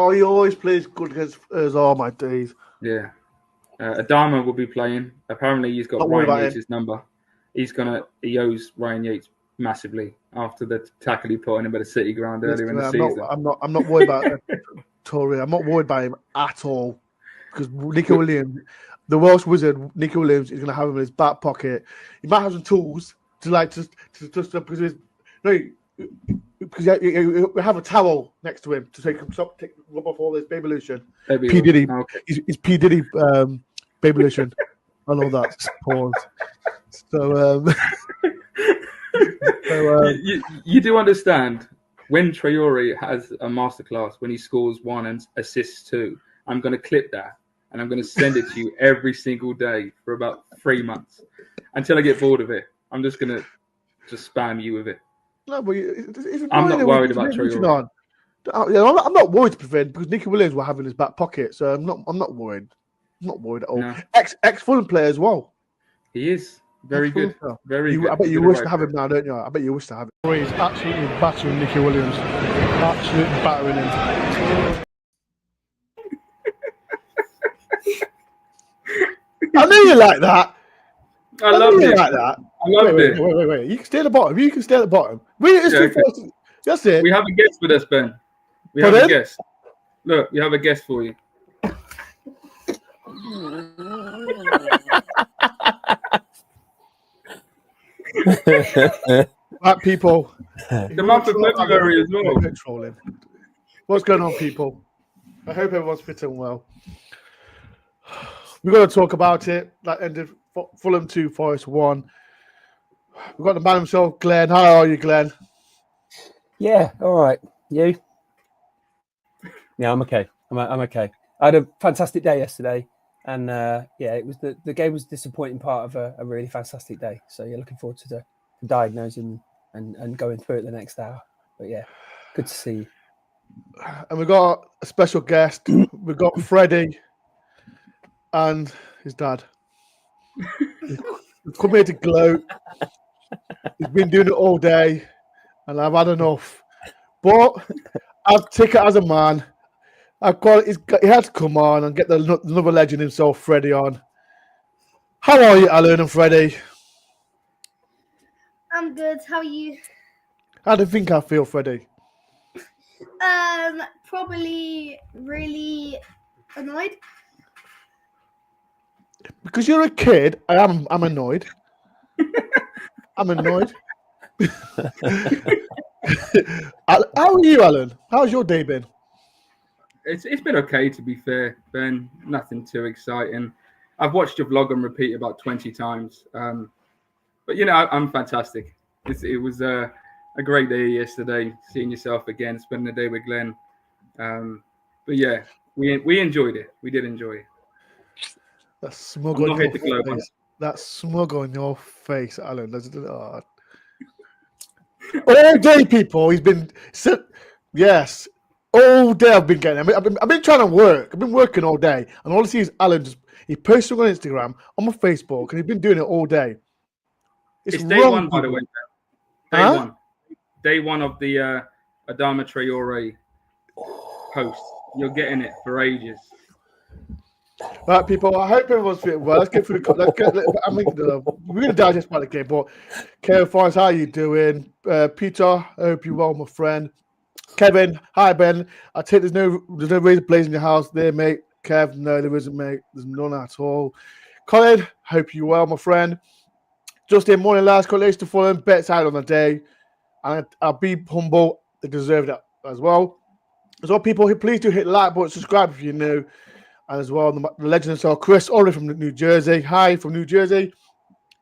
Oh, he always plays good against us. Oh, my days. Yeah. Adama will be playing. Apparently, he's got Ryan Yates' number. He owes Ryan Yates massively after the tackle he put on him at the City ground earlier in the season. I'm not worried about Toure. I'm not worried about him at all because Nico Williams, the Welsh wizard, Nico Williams is going to have him in his back pocket. He might have some tools to because we have a towel next to him to rub off all this baby lotion. P Diddy, okay. He's P Diddy baby lotion. I know that. Pause. You do understand when Traore has a masterclass, when he scores 1 and assists 2, I'm going to clip that and I'm going to send it to you every single day for about 3 months until I get bored of it. I'm just going to spam you with it. No, but I'm not worried about Traore. I'm not worried to prevent because Nicky Williams will have in his back pocket, so I'm not worried. I'm not worried at all. No. Ex Fulham player as well. He is very good. Very good. I bet you wish to have him now, don't you? I bet you wish to have him. He's absolutely battering Nicky Williams. Absolutely battering him. I knew you like that. I loved it. Like that. I loved it. Wait. You can stay at the bottom. That's it. We have a guest with us, Ben. We have a guest. Look, we have a guest for you. Right, people. The month of February as well. Trolling. What's going on, people? I hope everyone's fitting well. We've got to talk about it. That ended Fulham 2, Forest 1. We've got the man himself, Glenn. How are you, Glenn? Yeah, all right. You? Yeah, I'm okay. I'm okay. I had a fantastic day yesterday, and it was the game was a disappointing part of a really fantastic day. So you're looking forward to diagnosing and going through it the next hour. But yeah, good to see you. And we've got a special guest. We've got Freddie and his dad. He's come here to gloat. He's been doing it all day, and I've had enough. But I'll take it as a man. He had to come on and get another legend himself, Freddie, on. How are you, Alan and Freddie? I'm good. How are you? How do you think I feel, Freddie? Probably really annoyed. Because you're a kid, I'm annoyed. I'm annoyed. How are you, Alan? How's your day been? It's been okay, to be fair, Ben. Nothing too exciting. I've watched your vlog on repeat about 20 times. But, I'm fantastic. It was a great day yesterday, seeing yourself again, spending the day with Glenn. But, yeah, we enjoyed it. We did enjoy it. That smug on your face. That smug on your face, Alan. All day, people. He's been... Yes. All day I've been getting. I've been trying to work. I've been working all day, and all I see is Alan he posts on Instagram, on my Facebook, and he's been doing it all day. It's day wrong, one, by the way. Day one of the Adama Traore post. You're getting it for ages. Right, people. I hope everyone's feeling well. Let's get through the. We're going to digest about the game, but Kev Forrest, how are you doing? Peter, I hope you're well, my friend. Kevin, hi Ben. I take there's no razor blades in your house there, mate. Kev, no, there isn't, mate. There's none at all. Colin, hope you're well, my friend. Justin, morning, lads. Congratulations to Fulham. Bets out on the day. And I'll be humble. They deserve that as well. As well, people, please do hit the like button, subscribe if you're new. And as well, the legend himself, Chris, already from New Jersey. Hi, from New Jersey.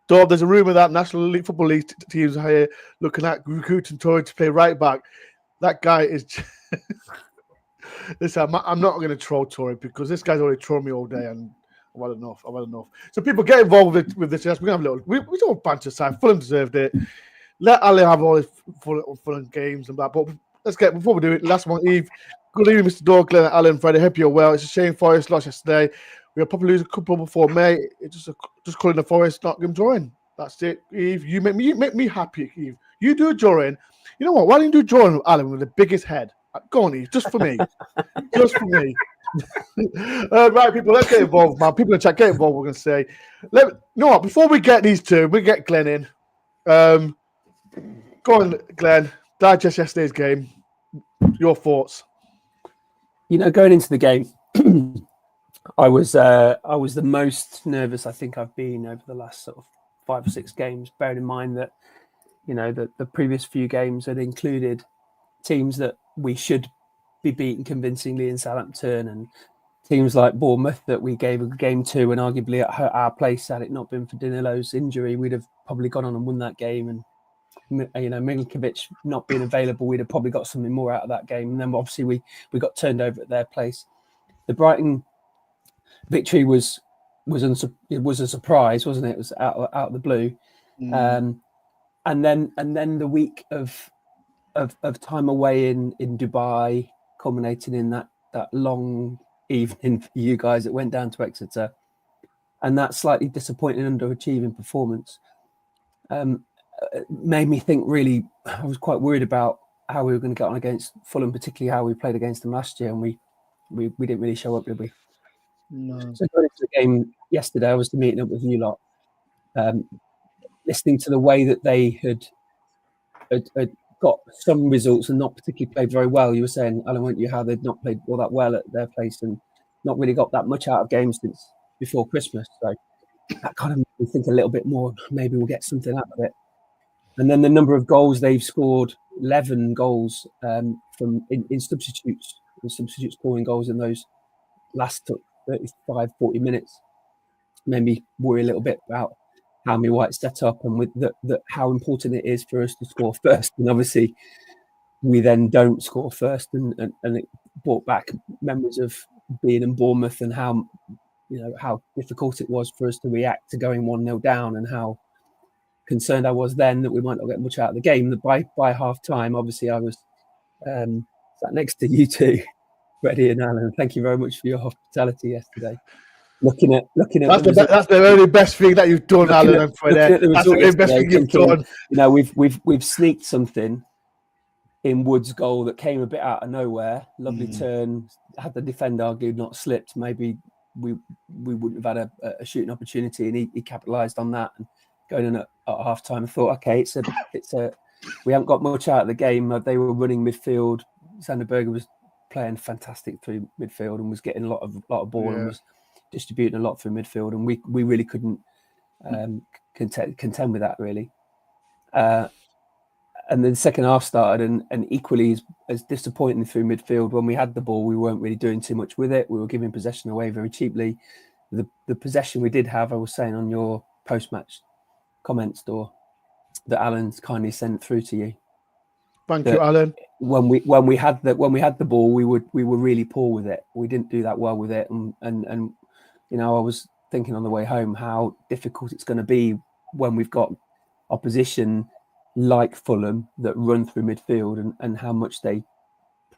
Dove, there's a rumour that National League Football League teams are here looking at recruiting Toure to play right back. That guy is... Listen, I'm not going to troll Toure because this guy's already trolled me all day and I've had enough. So people get involved with this. We're going to have a little... We don't banter aside. Fulham deserved it. Let Ali have all his Fulham games and that. But let's get... Before we do it, last one, Eve. Good evening, Mr. Dore, Glenn, Alan, Freddie. Hope you're well. It's a shame Forest lost yesterday. We'll probably lose a couple before May. It's just calling the Forest not going to join. That's it, Eve. You make me happy, Eve. You do a drawing. You know what? Why don't you do a drawing with Alan with the biggest head? Go on, Eve, just for me. Just for me. Right, people, let's get involved, man. People in chat, get involved, we're going to say. You know what, before we get these two, we get Glenn in. Go on, Glenn. Digest yesterday's game. Your thoughts? Going into the game, I was the most nervous I think I've been over the last sort of 5 or 6 games, bearing in mind that, the previous few games had included teams that we should be beaten convincingly in Southampton, and teams like Bournemouth that we gave a game to, and arguably at our place, had it not been for Danilo's injury, we'd have probably gone on and won that game. And Milinkovic not being available, we'd have probably got something more out of that game. And then obviously we got turned over at their place. The Brighton victory was a surprise, wasn't it? It was out of the blue. And then the week of time away in Dubai, culminating in that long evening for you guys that went down to Exeter, and that slightly disappointing underachieving performance made me think. Really, I was quite worried about how we were going to get on against Fulham, particularly how we played against them last year, and we didn't really show up, did we? No. So going into the game yesterday, I was meeting up with you lot, listening to the way that they had got some results and not particularly played very well. You were saying, Alan, weren't you, how they'd not played all that well at their place and not really got that much out of games since before Christmas. So that kind of made me think a little bit more, maybe we'll get something out of it. And then the number of goals they've scored, 11 goals from in substitutes, scoring goals in those last 35, 40 minutes, made me worry a little bit about how my White's set up and with how important it is for us to score first. And obviously we then don't score first, and it brought back memories of being in Bournemouth and how difficult it was for us to react to going 1-0 down, and how concerned I was then that we might not get much out of the game. That by half time, obviously I was sat next to you two, Freddie and Alan. Thank you very much for your hospitality yesterday. Looking at that's the very best thing that you've done, Alan and Freddie. That's the very best thing you've done. We've sneaked something in Wood's goal that came a bit out of nowhere. Lovely turn. Had the defender argued not slipped, maybe we wouldn't have had a shooting opportunity, and he capitalised on that. And going in at half time, I thought, okay, it's a we haven't got much out of the game. They were running midfield. Sander Berger was playing fantastic through midfield and was getting a lot of ball and was distributing a lot through midfield, and we really couldn't contend with that really. And then the second half started, and equally as disappointing through midfield. When we had the ball, we weren't really doing too much with it. We were giving possession away very cheaply. The possession we did have, I was saying on your post-match comments, Dore, that Alan's kindly sent through to you. Thank you, Alan. When we had the ball, we were really poor with it. We didn't do that well with it, and I was thinking on the way home how difficult it's going to be when we've got opposition like Fulham that run through midfield, and how much they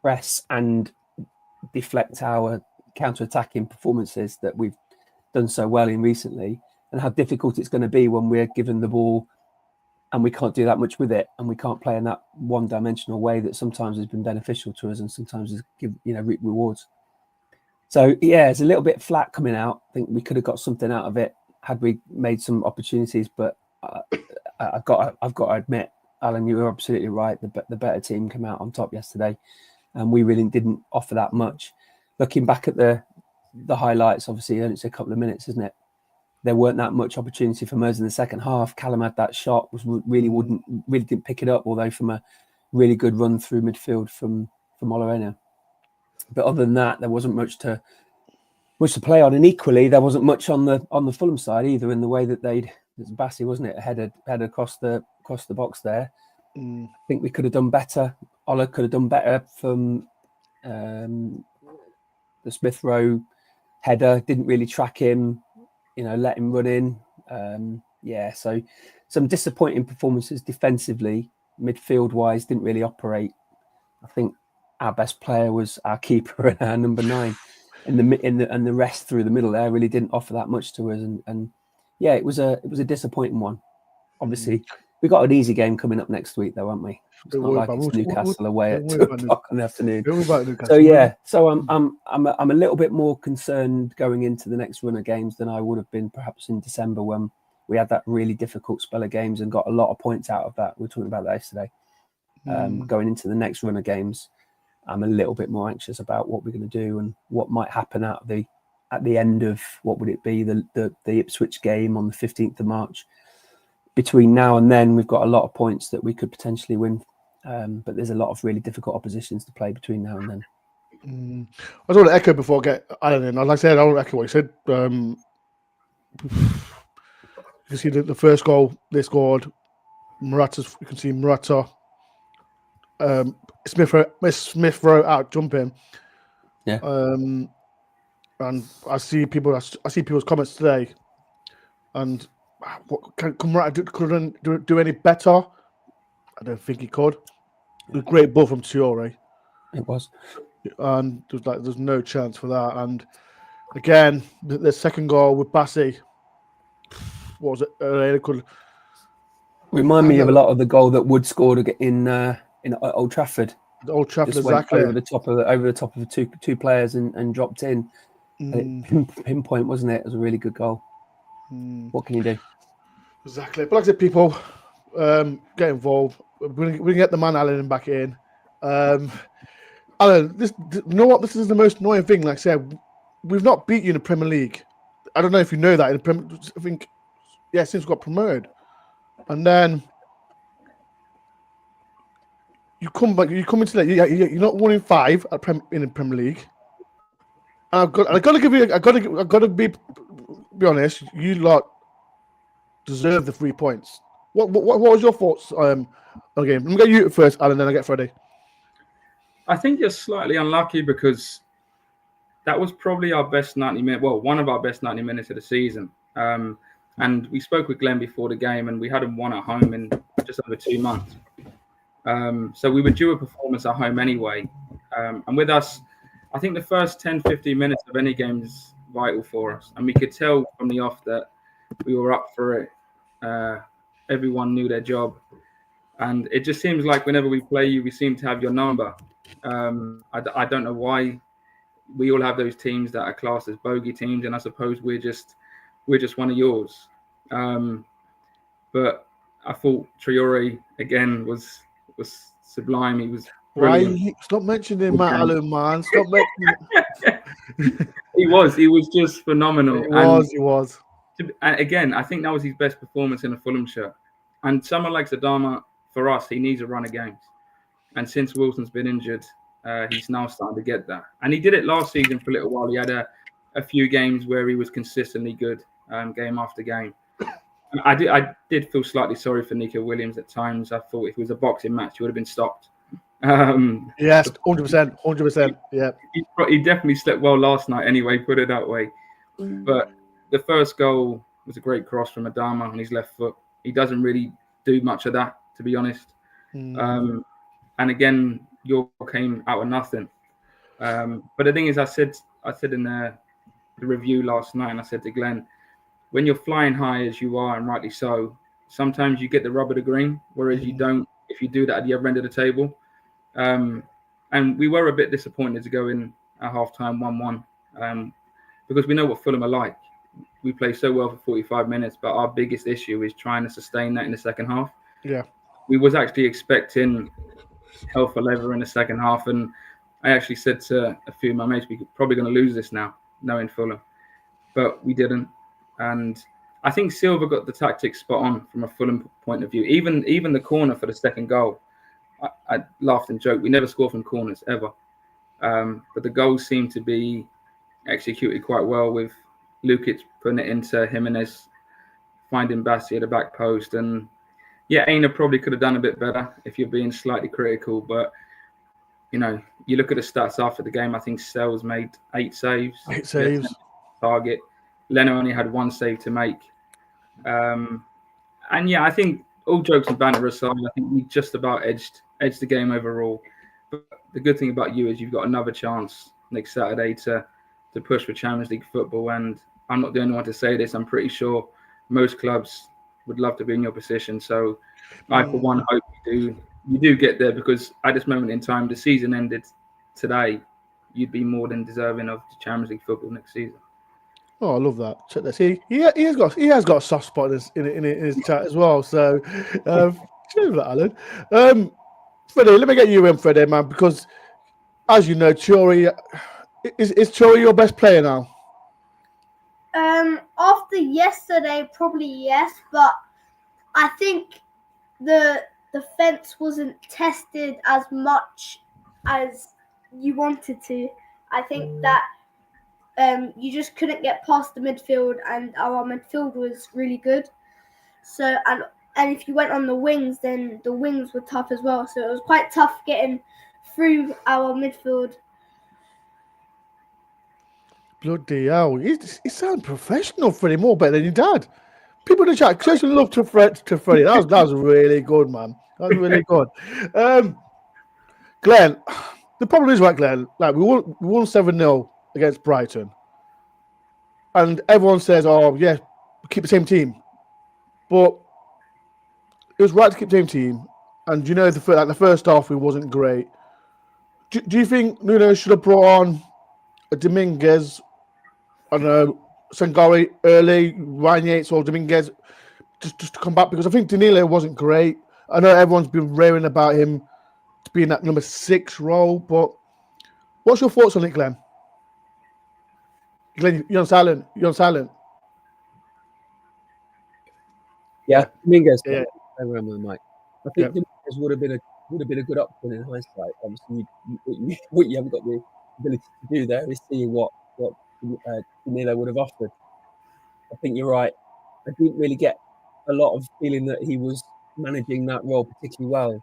press and deflect our counter-attacking performances that we've done so well in recently, and how difficult it's going to be when we're given the ball and we can't do that much with it, and we can't play in that one-dimensional way that sometimes has been beneficial to us and sometimes has reap rewards. So yeah, it's a little bit flat coming out. I think we could have got something out of it had we made some opportunities, but I've got to admit, Alan, you were absolutely right. The better team came out on top yesterday, and we really didn't offer that much. Looking back at the highlights, obviously it's a couple of minutes, isn't it? There weren't that much opportunity for us in the second half. Callum had that shot, really didn't pick it up, although from a really good run through midfield from Olorena. But other than that, there wasn't much to play on, and equally there wasn't much on the Fulham side either, in the way that it's Bassi, wasn't it, headed across the box there. I think we could have done better. Ola could have done better from the Smith Rowe header. Didn't really track him, let him run in. So some disappointing performances defensively, midfield wise, didn't really operate. I think our best player was our keeper and our number 9, and the rest through the middle there really didn't offer that much to us. And it was a disappointing one. Obviously, We got an easy game coming up next week, though, haven't we? It's Don't not worry like about- it's we'll- Newcastle away at we'll 2 worry about o'clock in the afternoon. Don't worry about Newcastle. So yeah, so I'm a little bit more concerned going into the next run of games than I would have been perhaps in December when we had that really difficult spell of games and got a lot of points out of that. We were talking about that yesterday. Going into the next run of games, I'm a little bit more anxious about what we're going to do and what might happen at the end of what would it be the Ipswich game on the 15th of March. Between now and then, we've got a lot of points that we could potentially win, but there's a lot of really difficult oppositions to play between now and then. I just want to echo before I get Alan in. Like I said, I want to echo what you said. You can see the first goal they scored. Morata's. You can see Morata. Smith Rowe out jumping. Yeah. And I see people's comments today, and can Morata couldn't do any better? I don't think he could. It was a great ball from Traore. It was. And there's no chance for that. And again, the second goal with Bassi, what was it? It could Remind me of a lot of the goal that Wood scored in Old Trafford. the Old Trafford Just went exactly over the top of two players and dropped in. Pinpoint, wasn't it? It was a really good goal. What can you do? Exactly. But like I said, people get involved. We can get the man Alan back in. Alan, you know what? This is the most annoying thing. Like I said, we've not beat you in the Premier League. I don't know if you know that. I think, since we got promoted. And then you come back. You come into that. You're not 1 in 5 in the Premier League. And I got to give you. I got to be honest. You lot deserve the 3 points. What was your thoughts on the game? Let me get you first, Alan. Then I get Freddie. I think you're slightly unlucky because that was probably our best 90 minutes. Well, one of our best 90 minutes of the season. And we spoke with Glenn before the game, and we hadn't won at home in just over 2 months. So we were due a performance at home anyway. And with us, I think the first 10, 15 minutes of any game is vital for us. And we could tell from the off that we were up for it. Everyone knew their job. And it just seems like whenever we play you, we seem to have your number. I don't know why we all have those teams that are classed as bogey teams, and I suppose we're just one of yours. But I thought Traore again was sublime. He was brilliant. Stop mentioning Matt Allen, man. Stop mentioning. He was just phenomenal. He was. And again, I think that was his best performance in a Fulham shirt. And someone like Adama, for us, he needs a run of games. And since Wilson's been injured, he's now starting to get that. And he did it last season for a little while. He had a few games where he was consistently good, game after game. And I did feel slightly sorry for Nico Williams at times. I thought if it was a boxing match, he would have been stopped. Yes, 100%. Yeah. He definitely slept well last night anyway, put it that way. But the first goal was a great cross from Adama on his left foot. He doesn't really do much of that, to be honest. And again, York came out of nothing. But the thing is, I said in the review last night, and I said to Glenn, when you're flying high as you are, and rightly so, sometimes you get the rub of the green, whereas you don't if you do that at the other end of the table. And we were a bit disappointed to go in at half-time 1-1 because we know what Fulham are like. We play so well for 45 minutes, but our biggest issue is trying to sustain that in the second half. Yeah. We was actually expecting hell for leather in the second half, and I actually said to a few of my mates, we're probably going to lose this now, knowing Fulham. But we didn't. And I think Silva got the tactics spot on from a Fulham point of view. Even the corner for the second goal, I laughed and joked. We never score from corners, ever. But the goals seem to be executed quite well, with Lukic putting it into Jimenez, finding Bassi at the back post. And yeah, Aina probably could have done a bit better if you're being slightly critical. But, you know, you look at the stats after the game, I think Sells made 8 saves. 8 saves. Target. Leno only had 1 save to make. And yeah, I think all jokes and banter aside, I think we just about edged the game overall. But the good thing about you is you've got another chance next Saturday to push for Champions League football. And I'm not the only one to say this. I'm pretty sure most clubs would love to be in your position. So I, for one, hope you do get there, because at this moment in time, the season ended today. You'd be more than deserving of the Champions League football next season. Oh, I love that. Check this. He has got a soft spot in his chat as well. So, cheers for that, Alan. Freddie, let me get you in, Freddie, man, because as you know, Chori is Chori your best player now? After yesterday, probably yes, but I think the defense wasn't tested as much as you wanted to. I think that you just couldn't get past the midfield, and our midfield was really good. So and if you went on the wings, then the wings were tough as well. So it was quite tough getting through our midfield. Bloody hell. He sounds professional, Freddie, more better than your dad. People in the chat, especially love to Freddie. That was really good, man. That was really good. Glenn, the problem is, right, Glenn, like we won 7-0 against Brighton. And everyone says, oh, yeah, keep the same team. But it was right to keep the same team. And, you know, the first half, we wasn't great. Do you think Nuno should have brought on a Dominguez, I don't know, Sangare early, Ryan Yates or Dominguez just to come back? Because I think Danilo wasn't great. I know everyone's been raving about him to be in that number 6 role, but what's your thoughts on it, Glenn? Glenn, you're on silent. Yeah, Dominguez. Yeah. Around the mic. I think Dominguez would have been a good option in hindsight. Obviously, what you haven't got the ability to do there is see what Danilo would have offered. I think you're right. I didn't really get a lot of feeling that he was managing that role particularly well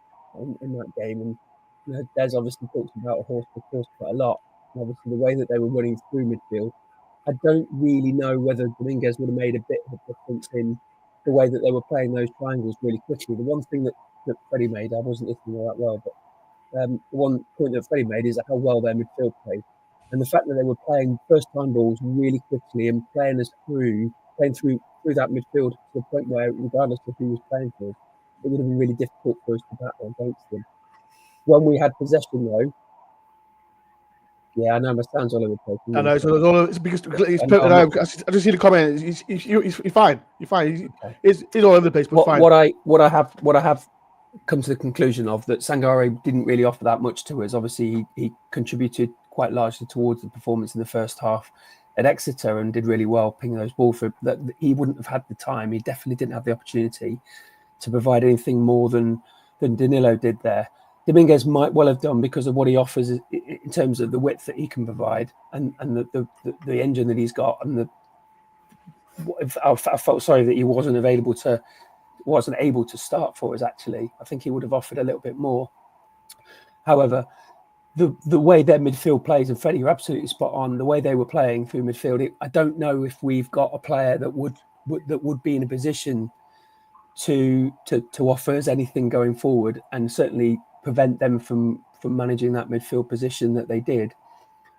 in that game. And you know, Des obviously talks about a horse for course quite a lot. And obviously, the way that they were running through midfield, I don't really know whether Dominguez would have made a bit of a difference in the way that they were playing those triangles really quickly. The one thing that Freddie made, I wasn't listening all that well, but the one point that Freddie made is how well their midfield played. And the fact that they were playing first-time balls really quickly and playing through that midfield to the point where, regardless of who was playing for us, it would have been really difficult for us to battle against them. When we had possession, though, yeah, I know my sound's all over the place. I know, so it's because he's I just see the comment. He's fine. You're fine. He's all over the place, but fine. What I have come to the conclusion of that Sangare didn't really offer that much to us. Obviously, he contributed quite largely towards the performance in the first half at Exeter and did really well pinging those balls for that. He wouldn't have had the time. He definitely didn't have the opportunity to provide anything more than Danilo did there. Dominguez might well have done because of what he offers in terms of the width that he can provide and the engine that he's got. And I felt sorry that he wasn't able to start for us. Actually, I think he would have offered a little bit more. However, the way their midfield plays, and Freddie, you're absolutely spot on. The way they were playing through midfield, I don't know if we've got a player that would be in a position to offer us anything going forward, and certainly prevent them from managing that midfield position that they did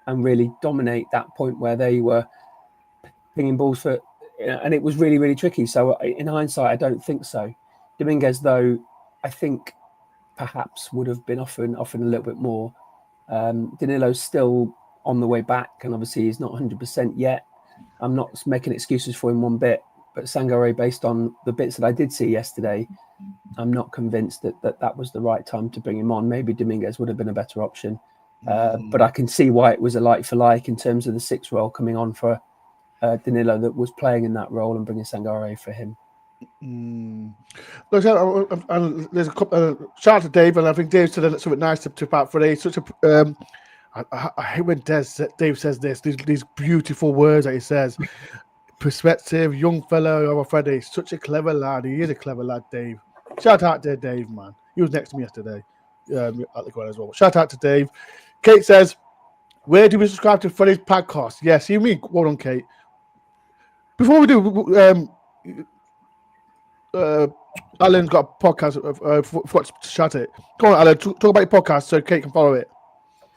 and really dominate that point where they were pinging balls for, and it was really, really tricky. So in hindsight, I don't think so. Dominguez, though, I think perhaps would have been offered a little bit more. Danilo's still on the way back, and obviously he's not 100% yet. I'm not making excuses for him one bit, but Sangare, based on the bits that I did see yesterday, I'm not convinced that was the right time to bring him on. Maybe Dominguez would have been a better option. But I can see why it was a like for like in terms of the 6 role coming on for Danilo that was playing in that role and bringing Sangare for him. There's a couple, shout out to Dave, and I think Dave said something nice to tip out for Dave. Such a I hate when Dave says these beautiful words that he says. Perspective, young fellow, I'm Freddie. Such a clever lad. He is a clever lad, Dave. Shout out to Dave, man. He was next to me yesterday at the ground as well. Shout out to Dave. Kate says, where do we subscribe to Freddie's podcast? Yes, you mean, well done, Kate. Before we do, Alan's got a podcast. Forgot to shout it. Go on, Alan. Talk about your podcast so Kate can follow it.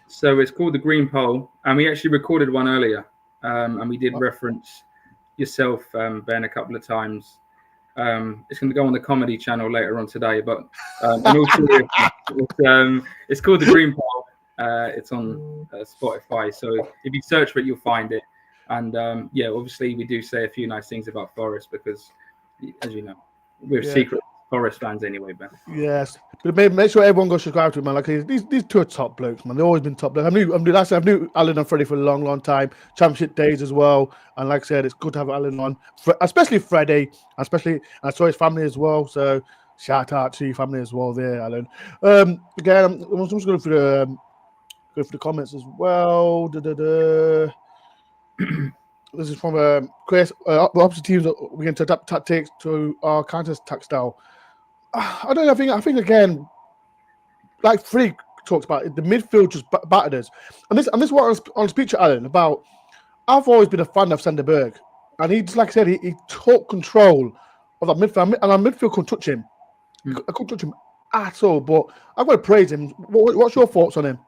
So it's called The Green Pole, and we actually recorded one earlier, and we did reference yourself, Ben, a couple of times. It's going to go on the comedy channel later on today. But in all seriousness, it's called The Green Pile. It's on Spotify. So if you search for it, you'll find it. And obviously we do say a few nice things about Forest because, as you know, we're secret Forest fans anyway, Ben. Yes, but make sure everyone goes subscribe to him, man. Like these two are top blokes, man. They've always been top blokes. I knew Alan and Freddie for a long, long time. Championship days as well. And like I said, it's good to have Alan on, especially Freddie, especially I saw his family as well. So shout out to your family as well, there, Alan. Again, I'm just going through the comments as well. This is from Chris. Opposite teams begin to adapt tactics to our counter-attack style. I don't know. I think again, like Freak talks about it, the midfield just battered us. And this is what I was on speech to Alan about. I've always been a fan of Sander Berg, and he just like I said, he took control of that midfield, and our midfield couldn't touch him. I couldn't touch him at all. But I've got to praise him. What's your thoughts on him?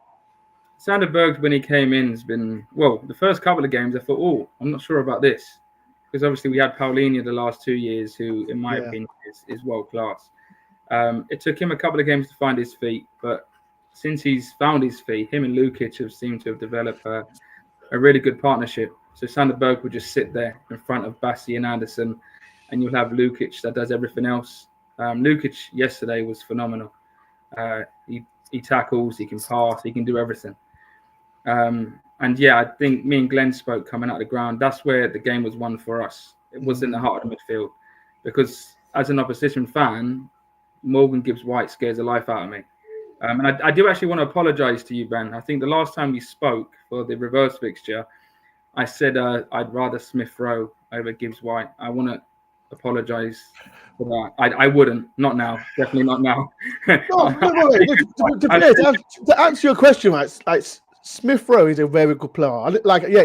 Sander Berg, when he came in, has been, the first couple of games, I thought, I'm not sure about this. Because obviously we had Paulinho the last 2 years, who, in my opinion, is world class. It took him a couple of games to find his feet, but since he's found his feet, him and Lukic have seemed to have developed a really good partnership. So Sander Berg will just sit there in front of Bassi and Anderson, and you'll have Lukic that does everything else. Lukic yesterday was phenomenal. He tackles, he can pass, he can do everything. I think me and Glenn spoke coming out of the ground. That's where the game was won for us. It was in the heart of the midfield, because as an opposition fan, Morgan Gibbs-White scares the life out of me. And I do actually want to apologise to you, Ben. I think the last time we spoke for the reverse fixture, I said I'd rather Smith Rowe over Gibbs-White. I want to apologise for that. I wouldn't. Not now. Definitely not now. To answer your question, like Smith Rowe is a very good player.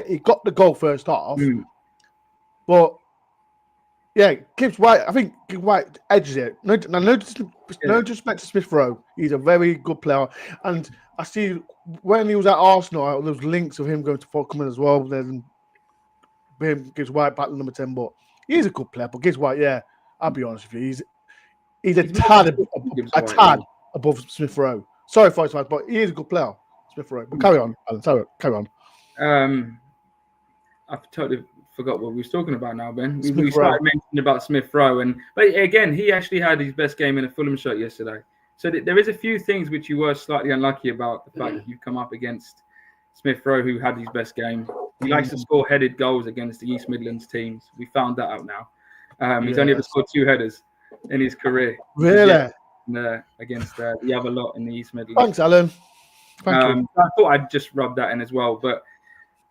He got the goal first half, but Gibbs-White, I think Gibbs-White edges it. No disrespect to Smith Rowe. He's a very good player. And I see when he was at Arsenal, there was links of him going to Fulham as well. Then Gibbs-White back to number 10. But he's a good player. But Gibbs-White, I'll be honest with you. He's a tad above Smith Rowe. Sorry for his fans, but he is a good player, Smith Rowe. But carry on, Alan. Carry on. I've totally forgot what we were talking about now, Ben. We started mentioning about Smith Rowe, but again, he actually had his best game in a Fulham shirt yesterday. So there is a few things which you were slightly unlucky about, the fact that you've come up against Smith Rowe, who had his best game. He likes to score headed goals against the East Midlands teams. We found that out now. He's only ever scored 2 headers in his career. Really? Against the other lot in the East Midlands. Thanks, Alan. Thank you. I thought I'd just rub that in as well, but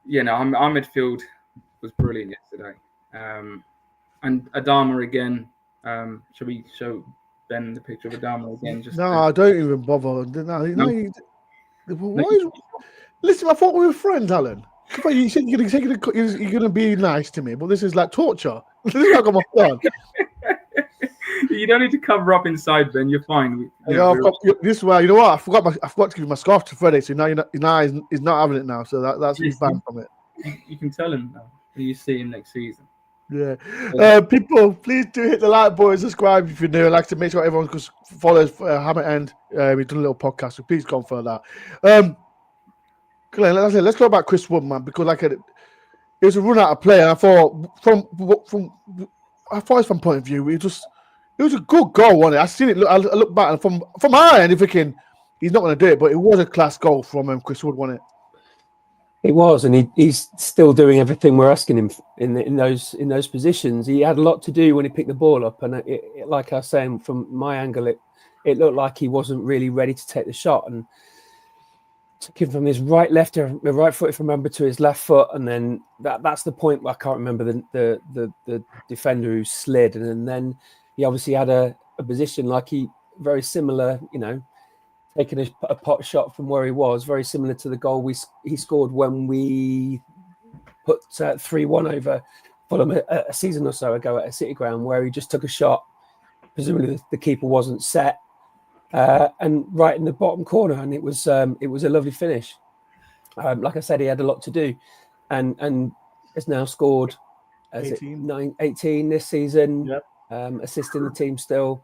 our midfield was brilliant yesterday. And Adama again. Shall we show Ben the picture of Adama again? I don't even bother. Listen, I thought we were friends, Alan. You said you're going to be nice to me, but this is like torture. This is like I'm fun. You don't need to cover up inside, Ben. You're fine. This way, you know what? I forgot to give my scarf to Freddie, so now he's not having it now. So that's he's banned from it. You can tell him now. You see him next season. Yeah. People, please do hit the like button, subscribe if you're new. I'd like to make sure everyone follows Hammer End. We've done a little podcast, so please go for that. Let's talk about Chris Wood, man, because it was a run out of play, and I thought from his point of view, it was a good goal, wasn't it? I seen it. I look back, and from my end, I'm thinking he's not going to do it, but it was a class goal from Chris Wood, wasn't it? It was, and he's still doing everything we're asking him in those positions. He had a lot to do when he picked the ball up, and like I was saying, from my angle, it looked like he wasn't really ready to take the shot, and took him from his right foot, if I remember, to his left foot, and then that's the point where I can't remember the defender who slid, and then he obviously had a position like very similar, taking a pot shot from where he was, very similar to the goal he scored when we put 3-1 over Fulham a season or so ago at a City ground, where he just took a shot, presumably the keeper wasn't set, and right in the bottom corner, and it was a lovely finish. Like I said, he had a lot to do, and has now scored 18 this season. Yep. assisting the team still.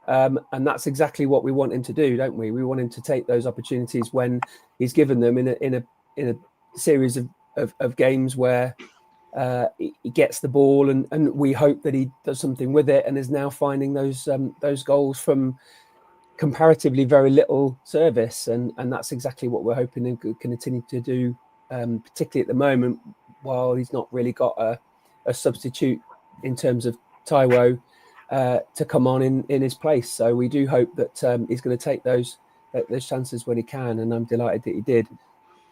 And that's exactly what we want him to do, don't we? We want him to take those opportunities when he's given them in a series of games where he gets the ball, and we hope that he does something with it, and is now finding those goals from comparatively very little service, and that's exactly what we're hoping he can continue to do, particularly at the moment while he's not really got a substitute in terms of Taiwo to come on in his place. So we do hope that he's going to take those chances when he can, and I'm delighted that he did.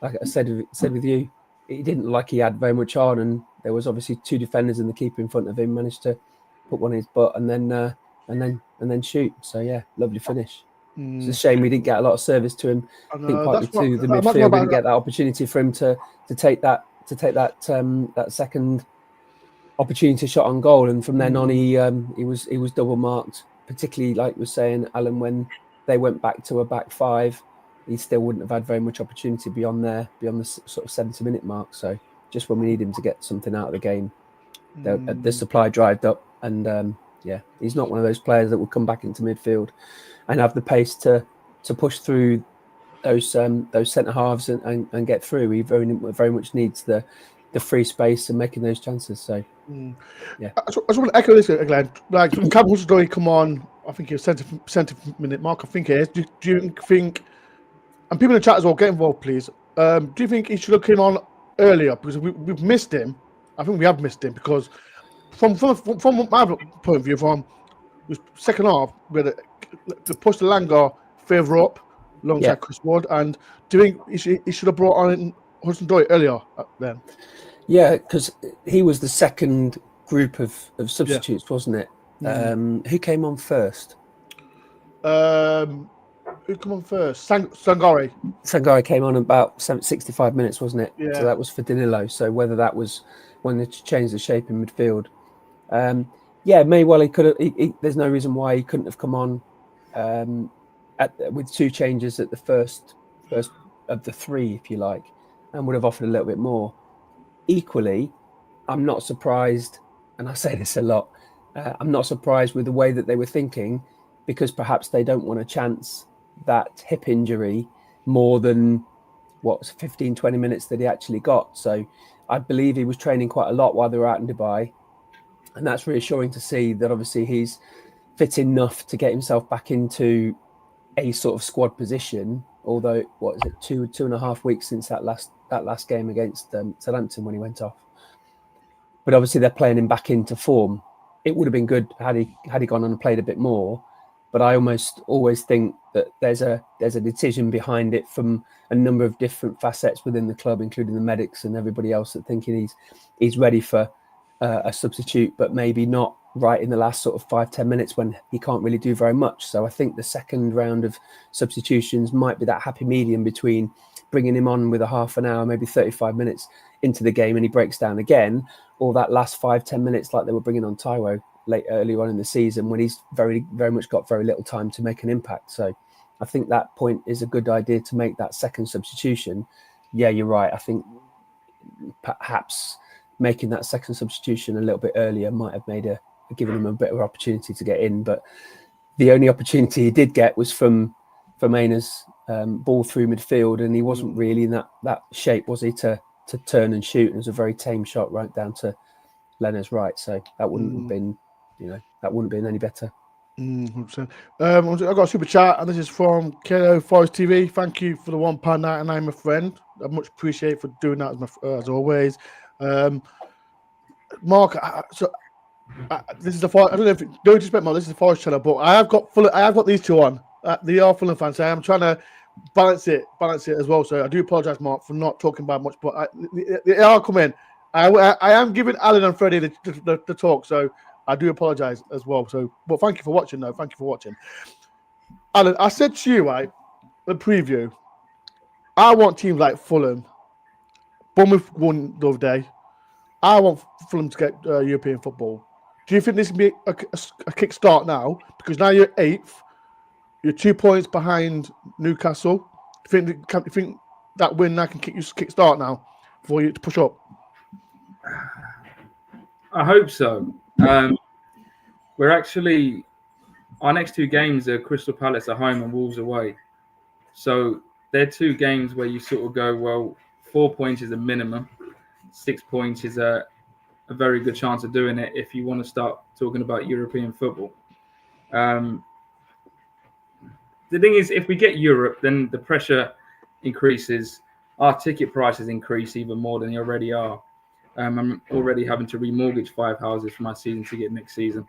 Like I said with you, he didn't look like he had very much on, and there was obviously two defenders and the keeper in front of him, managed to put one in his butt and then shoot. So yeah, lovely finish. It's a shame we didn't get a lot of service to him. I think partly to the midfield, we didn't get that opportunity for him to take that second opportunity shot on goal, and from then on he was double marked. Particularly, like you were saying, Alan, when they went back to a back five, he still wouldn't have had very much opportunity beyond the sort of 70-minute mark. So just when we need him to get something out of the game, the supply dried up, and he's not one of those players that will come back into midfield and have the pace to push through those centre halves and get through. He very much needs the free space and making those chances. So yeah, I just want to echo this again. Like Cam Hudson-Odoi come on, I think it's 70-minute mark. I think it is. Do you think? And people in the chat as well, get involved, please. Do you think he should have come on earlier? Because we've missed him. I think we have missed him because from my point of view, from the second half, where to push the Langer further up alongside Chris Wood, and do you think he should have brought on Hudson-Odoi earlier then? Yeah, because he was the second group of substitutes, wasn't it? Who came on first? Who came on first? Sangare. Sangare came on about 65 minutes, wasn't it? Yeah. So that was for Danilo. So whether that was when they changed the shape in midfield. May well he could have. There's no reason why he couldn't have come on with two changes at the first of the three, if you like, and would have offered a little bit more. Equally, I'm not surprised, and I say this a lot, I'm not surprised with the way that they were thinking, because perhaps they don't want to chance that hip injury more than 15-20 minutes that he actually got. So I believe he was training quite a lot while they were out in Dubai, and that's reassuring to see that obviously he's fit enough to get himself back into a sort of squad position. Although, 2.5 weeks since that last game against Southampton when he went off. But obviously they're playing him back into form. It would have been good had he gone on and played a bit more. But I almost always think that there's a decision behind it from a number of different facets within the club, including the medics and everybody else, that thinking he's ready for a substitute, but maybe not right in the last sort of 5-10 minutes when he can't really do very much. So I think the second round of substitutions might be that happy medium between bringing him on with a half an hour, maybe 35 minutes into the game, and he breaks down again, or that last 5-10 minutes like they were bringing on Taiwo earlier on in the season when he's very, very much got very little time to make an impact. So I think that point is a good idea to make that second substitution. Yeah, you're right. I think perhaps making that second substitution a little bit earlier might have given him a better opportunity to get in. But the only opportunity he did get was from Maina's ball through midfield, and he wasn't really in that shape, was he, to turn and shoot. It was a very tame shot right down to Leonard's right. So that wouldn't have been, that wouldn't have been any better. 100%. I got a super chat, and this is from KO Forest TV. Thank you for the £1.99, my friend. I much appreciate for doing that as always. Mark, this is the Forest. I don't know if don't expect Mark. This is the Forest channel, but I have got these two on. They are Fulham fans. So I'm trying to balance it as well. So I do apologise, Mark, for not talking about much, but they are coming. I am giving Alan and Freddie the talk, so I do apologise as well. So, but thank you for watching, though. Thank you for watching. Alan, I said to you, right, the preview, I want teams like Fulham. Bournemouth won the other day. I want Fulham to get European football. Do you think this can be a kick start now? Because now you're 8th. You're 2 points behind Newcastle. Do you think that win now can kick start now for you to push up? I hope so. we're actually our next two games are Crystal Palace at home and Wolves away. So they're two games where you sort of go, well, 4 points is a minimum. 6 points is a very good chance of doing it if you want to start talking about European football. The thing is, if we get Europe, then the pressure increases. Our ticket prices increase even more than they already are. I'm already having to remortgage 5 houses for my season ticket next season.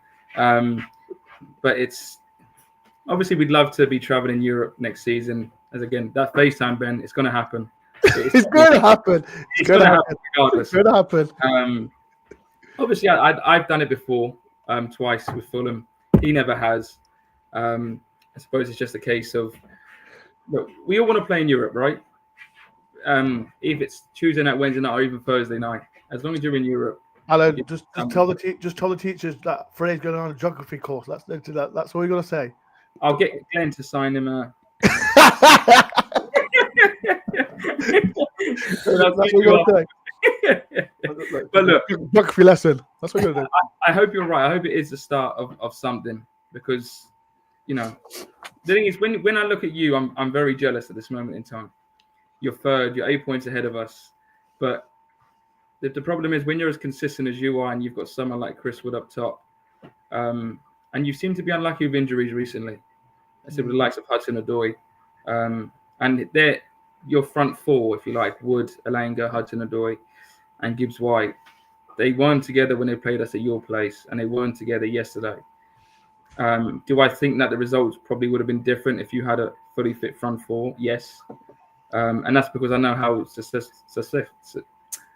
But it's obviously we'd love to be traveling Europe next season. As again, that FaceTime, Ben, it's going to happen. It's going to happen. It's going to happen regardless. It's going to happen. Obviously, I've done it before, twice with Fulham. He never has. I suppose it's just a case of, look, we all want to play in Europe, right? If it's Tuesday night, Wednesday night, or even Thursday night, as long as you're in Europe. Alan, just tell the teachers that Freddy's going on a geography course. That's all you're going to say. I'll get Glenn to sign him a. That's what you're going to say. But look, geography lesson. That's what you're going to do. I hope you're right. I hope it is the start of something, because, you know, the thing is, when I look at you, I'm very jealous at this moment in time. You're third. You're 8 points ahead of us, but the problem is when you're as consistent as you are, and you've got someone like Chris Wood up top, and you seem to be unlucky with injuries recently. I said with the likes of Hudson-Odoi, and they're your front four, if you like, Wood, Elanga, Hudson-Odoi, and Gibbs-White. They weren't together when they played us at your place, and they weren't together yesterday. Do I think that the results probably would have been different if you had a fully fit front four? Yes. And that's because I know how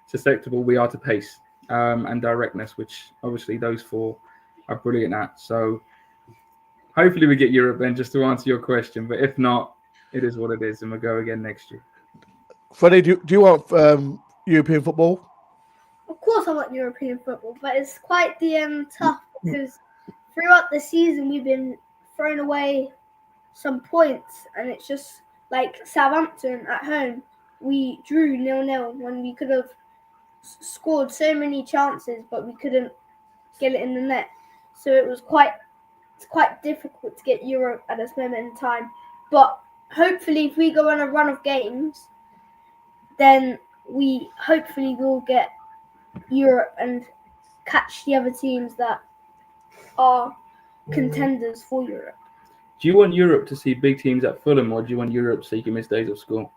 susceptible we are to pace and directness, which obviously those four are brilliant at. So hopefully we get Europe then, just to answer your question. But if not, it is what it is, and we'll go again next year. Freddie, do you want European football? Of course I want European football, but it's quite the tough, because throughout the season we've been throwing away some points, and it's just like Southampton at home. We drew 0-0 when we could have scored so many chances, but we couldn't get it in the net. So it's quite difficult to get Europe at this moment in time. But hopefully, if we go on a run of games, then we hopefully will get Europe and catch the other teams that are contenders for Europe. Do you want Europe to see big teams at Fulham, or do you want Europe so you can miss days of school?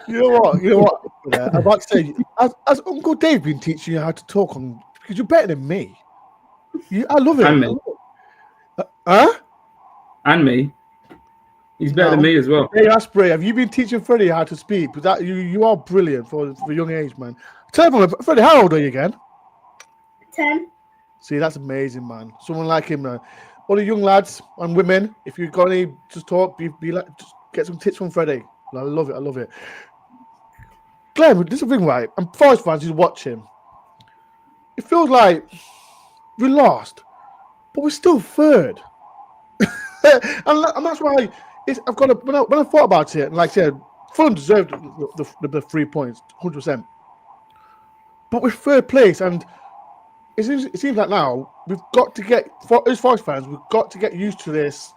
You know what? I'm about to say, has Uncle Dave been teaching you how to talk on? Because you're better than me. I love it. And me. Huh? And me. He's better than me as well. Hey, Asprey, have you been teaching Freddie how to speak? Because that you are brilliant for a young age, man. Tell everyone, Freddie, how old are you again? 10. See, that's amazing, man. Someone like him, man. All the young lads and women, if you've got any, just talk, be like, just get some tips from Freddie. I love it. I love it. Glenn, this is the thing, right? And Forest fans, just watch him. It feels like we lost, but we're still third. and that's why I've got to, when I thought about it, and like I said, Fulham deserved the 3 points, 100%. But we're third place, and it seems like now we've got to get, as Forest fans, we've got to get used to this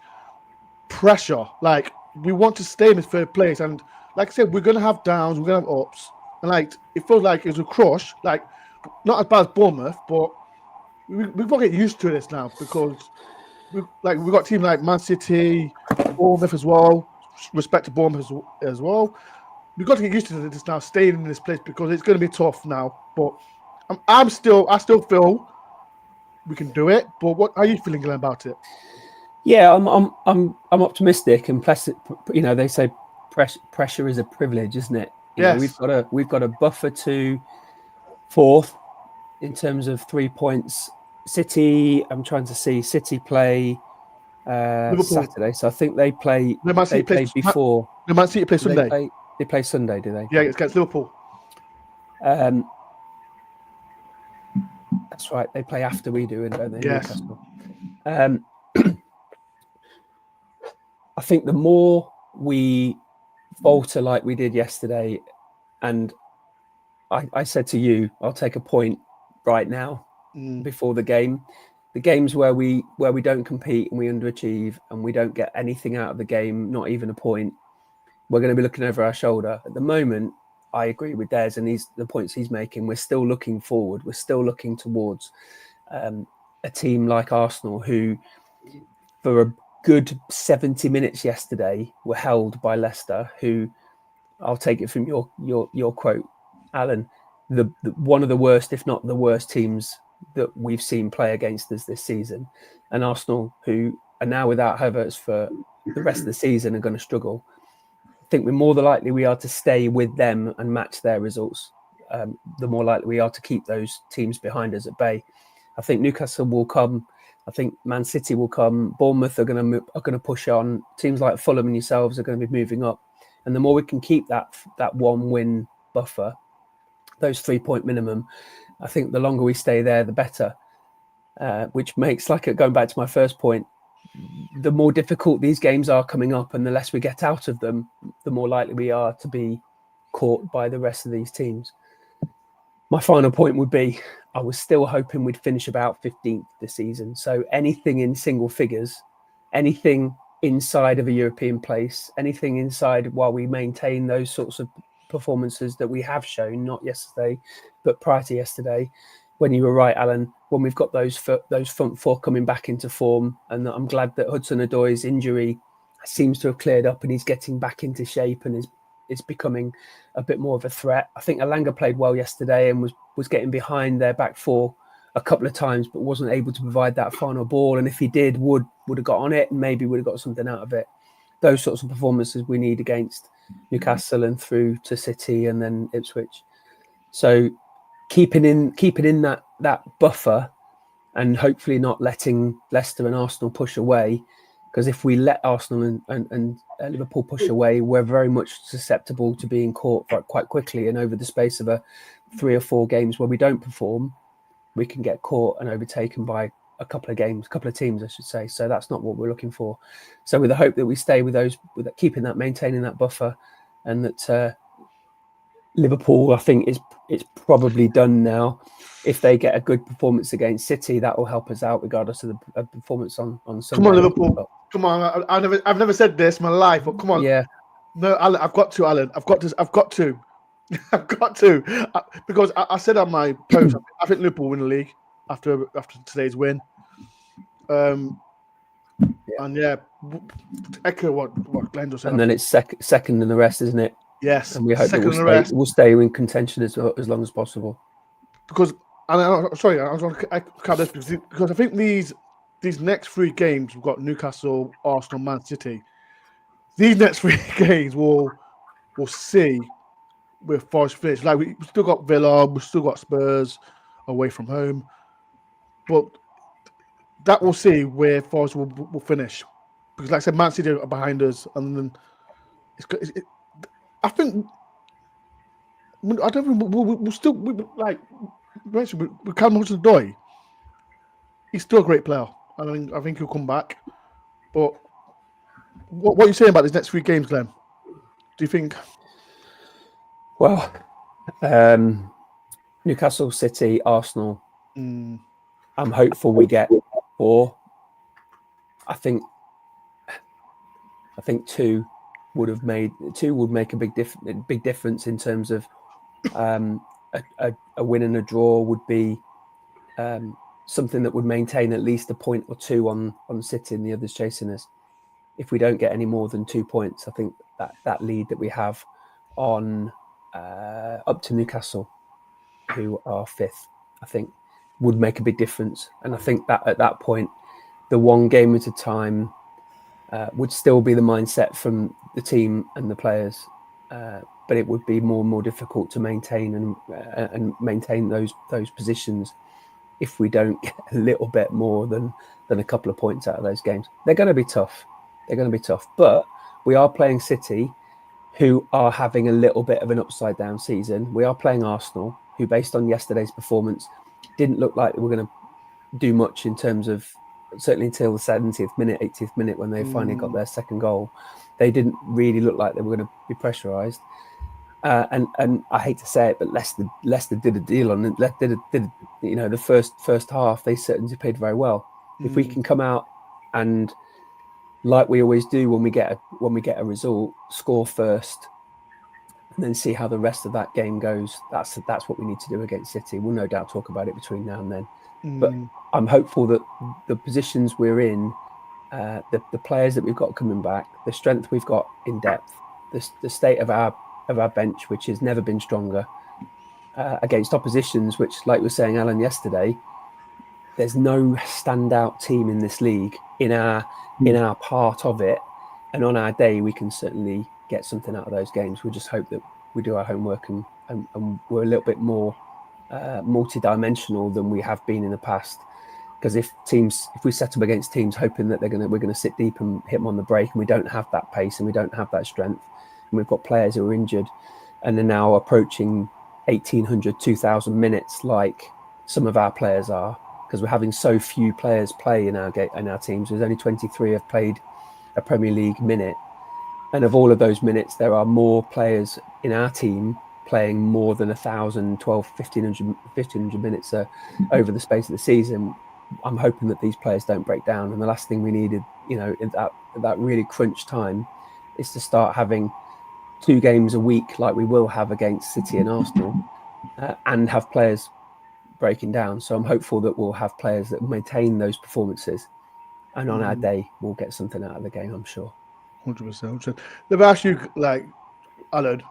pressure. Like, we want to stay in this third place, and like I said, we're gonna have downs, we're gonna have ups, and like it feels like it's a crush. Like, not as bad as Bournemouth, but we've got to get used to this now, because we've got teams like Man City, Bournemouth as well. Respect to Bournemouth as well. We've got to get used to this now, staying in this place, because it's going to be tough now. But I still feel we can do it. But what are you feeling, Glenn, about it? Yeah, I'm optimistic, and plus, you know, they say pressure is a privilege, isn't it? Yes. We've got a buffer to fourth in terms of 3 points. City, I'm trying to see City play Saturday, so I think they play. They play before. No, Man City play Sunday. They play Sunday, do they? Yeah, it's against Liverpool. That's right. They play after we do, don't they? Yes. I think the more we falter like we did yesterday, and I said to you, I'll take a point right now Mm. before the game. The games where we don't compete and we underachieve and we don't get anything out of the game, not even a point, we're going to be looking over our shoulder. At the moment, I agree with Des and the points he's making. We're still looking forward. We're still looking towards a team like Arsenal, who for a good 70 minutes yesterday were held by Leicester, who, I'll take it from your quote, Alan, the one of the worst, if not the worst teams that we've seen play against us this season. And Arsenal, who are now without Havertz for the rest of the season, are going to struggle. I think the more likely we are to stay with them and match their results, the more likely we are to keep those teams behind us at bay. I think Newcastle will come. I think Man City will come. Bournemouth are going to push on. Teams like Fulham and yourselves are going to be moving up. And the more we can keep that 1 win buffer, those 3-point minimum, I think the longer we stay there, the better. Which makes, like, going back to my first point, the more difficult these games are coming up and the less we get out of them, the more likely we are to be caught by the rest of these teams. My final point would be, I was still hoping we'd finish about 15th this season. So anything in single figures, anything inside of a European place, anything inside while we maintain those sorts of performances that we have shown, not yesterday, but prior to yesterday, when you were right, Alan, when we've got those front four coming back into form, and I'm glad that Hudson-Odoi's injury seems to have cleared up and he's getting back into shape and is becoming a bit more of a threat. I think Alanga played well yesterday and was getting behind their back four a couple of times, but wasn't able to provide that final ball. And if he did, would have got on it and maybe would have got something out of it. Those sorts of performances we need against Newcastle and through to City and then Ipswich. So keeping in that buffer and hopefully not letting Leicester and Arsenal push away, because if we let Arsenal and Liverpool push away, we're very much susceptible to being caught quite quickly. And over the space of 3 or 4 games where we don't perform, we can get caught and overtaken by a couple of teams, I should say. So that's not what we're looking for. So with the hope that we stay with keeping that, maintaining that buffer, and that Liverpool, I think, it's probably done now. If they get a good performance against City, that will help us out, regardless of the performance on Sunday. Come on, Liverpool. Come on. I've never said this in my life, but come on. Yeah. No, Alan, I've got to, Alan. I've got to. I've got to. Because I said on my post, I think Liverpool win the league after today's win. And echo what Glenn just said. And then it's second in the rest, isn't it? Yes. And we hope that we'll stay in contention as long as possible. Because, and I'm sorry, I was going to cut this because I think these next 3 games, we've got Newcastle, Arsenal, Man City. These next 3 games we'll see where Forest finish. Like, we still got Villa, we still got Spurs away from home, but that we'll see where Forest will finish. Because, like I said, Man City are behind us, and then I think. I don't think we'll still like we Callum Hudson-Odoi. He's still a great player. I think he'll come back. But what are you saying about these next 3 games, Glenn? Do you think? Well, Newcastle, City, Arsenal. I'm hopeful we get 4. I think 2 would make a big difference in terms of a win and a draw would be something that would maintain at least a point or 2 on City and the others chasing us. If we don't get any more than 2 points, I think that lead that we have on up to Newcastle, who are 5th, I think would make a big difference. And I think that at that point, the 1 game at a time would still be the mindset from the team and the players. But it would be more and more difficult to maintain and maintain those positions if we don't get a little bit more than a couple of points out of those games. They're going to be tough. But we are playing City, who are having a little bit of an upside down season. We are playing Arsenal, who, based on yesterday's performance, didn't look like they were going to do much in terms of, certainly until the 70th minute, 80th minute, when they finally got their second goal. They didn't really look like they were going to be pressurised. And I hate to say it, but Leicester did a deal on it. The first half they certainly played very well. If we can come out and, like we always do when we get a result, score first, and then see how the rest of that game goes. That's what we need to do against City. We'll no doubt talk about it between now and then. But I'm hopeful that the positions we're in, the players that we've got coming back, the strength we've got in depth, the state of our bench, which has never been stronger, against oppositions, which, like we were saying, Alan, yesterday, there's no standout team in this league in our part of it, and on our day we can certainly get something out of those games. We just hope that we do our homework and we're a little bit more multi-dimensional than we have been in the past. Because if we set up against teams hoping that we're going to sit deep and hit them on the break, and we don't have that pace and we don't have that strength, and we've got players who are injured and are now approaching 1,800, 2,000 minutes like some of our players are, because we're having so few players play in our teams. There's only 23 have played a Premier League minute. And of all of those minutes, there are more players in our team playing more than 1,000, 1,500 minutes over the space of the season. I'm hoping that these players don't break down. And the last thing we needed, in that really crunch time, is to start having 2 games a week like we will have against City and Arsenal, and have players breaking down. So I'm hopeful that we'll have players that maintain those performances, and on our day we'll get something out of the game, I'm sure. 100%. Let me ask you, Alan,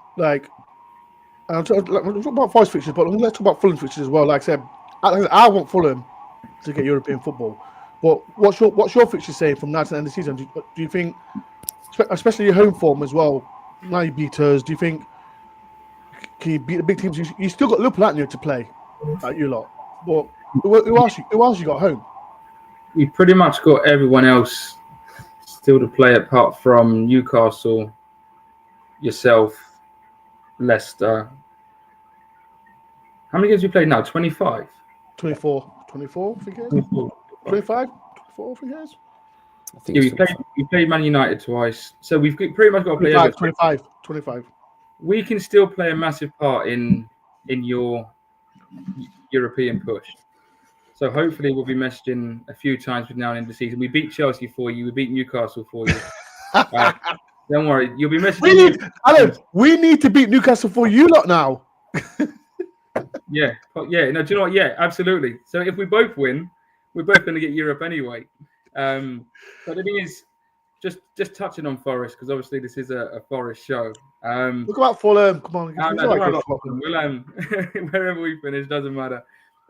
I'm talking about Forest fixtures, but let's talk about Fulham fixtures as well. Like I said, I want Fulham to get European football. But what's your fixture saying from now to the end of the season? Do you think, especially your home form as well, now you beat us, do you think, can you beat the big teams? You still got Liverpool out there to play, you lot. But who else you got home? You pretty much got everyone else still to play apart from Newcastle, yourself, Leicester. How many games have you played now? 25? 24, I think it is. 25, 24, I think it is. You played Man United twice. So we've pretty much got to play 25. We can still play a massive part in your European push. So hopefully we'll be messaging a few times between now and end of the season. We beat Chelsea for you. We beat Newcastle for you. Don't worry. You'll be messaging. We need to beat Newcastle for you lot now. Yeah. No, do you know what? Yeah, absolutely. So if we both win, we're both going to get Europe anyway. But the thing is, just touching on Forest, because obviously this is a Forest show. Look about Fulham. Come on. We'll, wherever we finish, doesn't matter.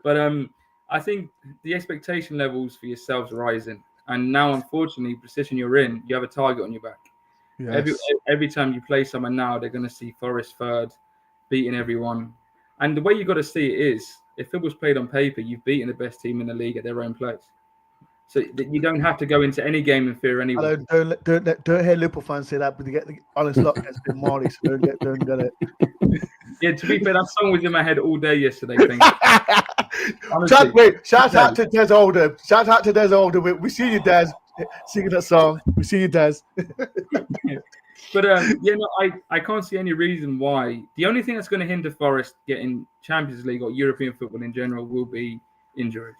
But I think the expectation levels for yourselves are rising. And now, unfortunately, the position you're in, you have a target on your back. Yes. Every time you play someone now, they're going to see Forest third, beating everyone. And the way you've got to see it is, if it was played on paper, you've beaten the best team in the league at their own place. So you don't have to go into any game and fear anyone. Don't hear Liverpool fans say that, but they get the honest luck against Ben Dore, so don't get it. Yeah, to be fair, that song was in my head all day yesterday. Shout out to Des Oldham. We see you, Des, singing that song. We see you, Des. But I can't see any reason why. The only thing that's going to hinder Forest getting Champions League or European football in general will be injuries.